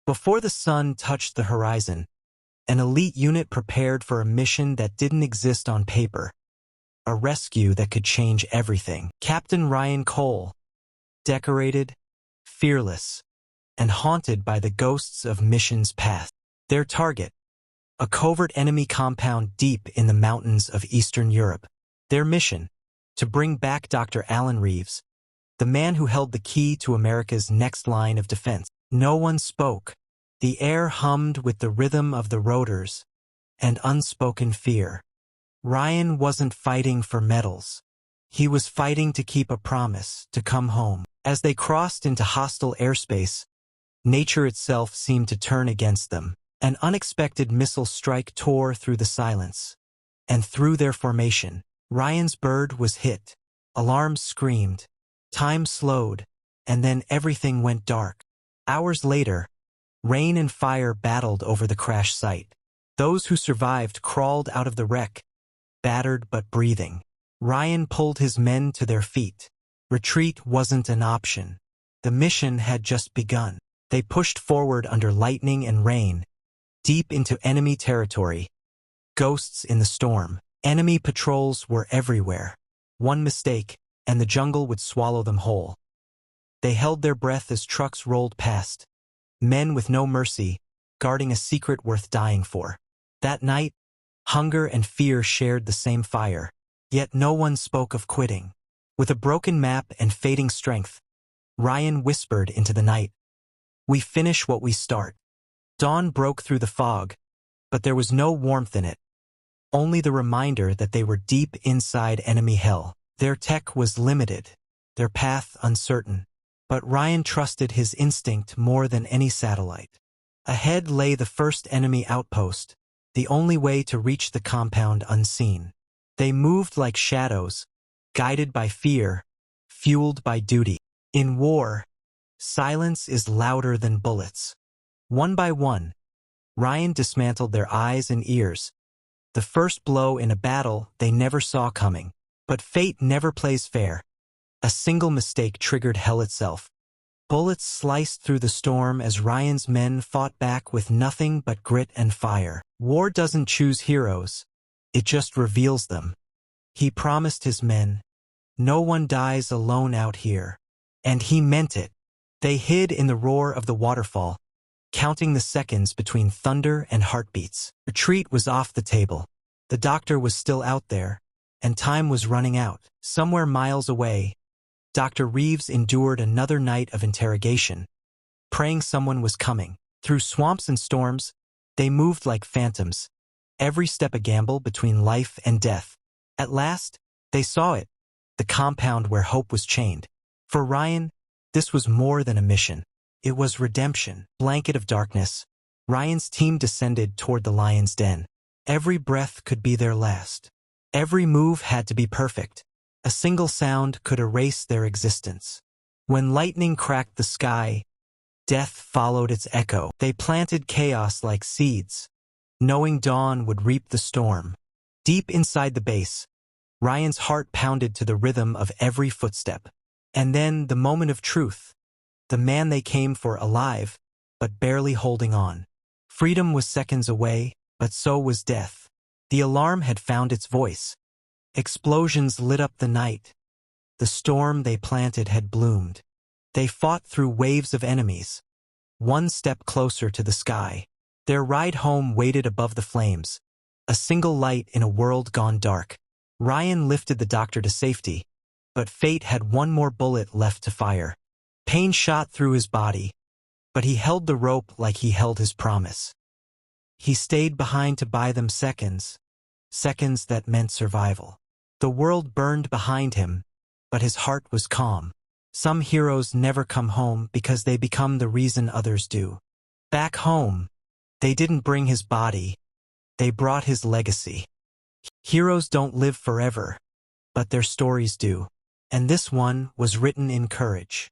Before the sun touched the horizon, an elite unit prepared for a mission that didn't exist on paper, a rescue that could change everything. Captain Ryan Cole, decorated, fearless, and haunted by the ghosts of missions past. Their target, a covert enemy compound deep in the mountains of Eastern Europe. Their mission, to bring back Dr. Alan Reeves, the man who held the key to America's next line of defense. No one spoke. The air hummed with the rhythm of the rotors and unspoken fear. Ryan wasn't fighting for medals. He was fighting to keep a promise, to come home. As they crossed into hostile airspace, nature itself seemed to turn against them. An unexpected missile strike tore through the silence. And through their formation, Ryan's bird was hit. Alarms screamed. Time slowed, and then everything went dark. Hours later, rain and fire battled over the crash site. Those who survived crawled out of the wreck, battered but breathing. Ryan pulled his men to their feet. Retreat wasn't an option. The mission had just begun. They pushed forward under lightning and rain, deep into enemy territory. Ghosts in the storm. Enemy patrols were everywhere. One mistake, and the jungle would swallow them whole. They held their breath as trucks rolled past. Men with no mercy, guarding a secret worth dying for. That night, hunger and fear shared the same fire, yet no one spoke of quitting. With a broken map and fading strength, Ryan whispered into the night, "We finish what we start." Dawn broke through the fog, but there was no warmth in it. Only the reminder that they were deep inside enemy hell. Their tech was limited, their path uncertain. But Ryan trusted his instinct more than any satellite. Ahead lay the first enemy outpost, the only way to reach the compound unseen. They moved like shadows, guided by fear, fueled by duty. In war, silence is louder than bullets. One by one, Ryan dismantled their eyes and ears. The first blow in a battle they never saw coming. But fate never plays fair. A single mistake triggered hell itself. Bullets sliced through the storm as Ryan's men fought back with nothing but grit and fire. War doesn't choose heroes, it just reveals them. He promised his men, "No one dies alone out here." And he meant it. They hid in the roar of the waterfall, counting the seconds between thunder and heartbeats. Retreat was off the table. The doctor was still out there, and time was running out. Somewhere miles away, Dr. Reeves endured another night of interrogation, praying someone was coming. Through swamps and storms, they moved like phantoms, every step a gamble between life and death. At last, they saw it, the compound where hope was chained. For Ryan, this was more than a mission. It was redemption. Blanket of darkness, Ryan's team descended toward the lion's den. Every breath could be their last. Every move had to be perfect. A single sound could erase their existence. When lightning cracked the sky, death followed its echo. They planted chaos like seeds, knowing dawn would reap the storm. Deep inside the base, Ryan's heart pounded to the rhythm of every footstep. And then the moment of truth. The man they came for alive, but barely holding on. Freedom was seconds away, but so was death. The alarm had found its voice. Explosions lit up the night. The storm they planted had bloomed. They fought through waves of enemies, one step closer to the sky. Their ride home waited above the flames, a single light in a world gone dark. Ryan lifted the doctor to safety, but fate had one more bullet left to fire. Pain shot through his body, but he held the rope like he held his promise. He stayed behind to buy them seconds that meant survival. The world burned behind him, but his heart was calm. Some heroes never come home because they become the reason others do. Back home, they didn't bring his body, they brought his legacy. Heroes don't live forever, but their stories do. And this one was written in courage.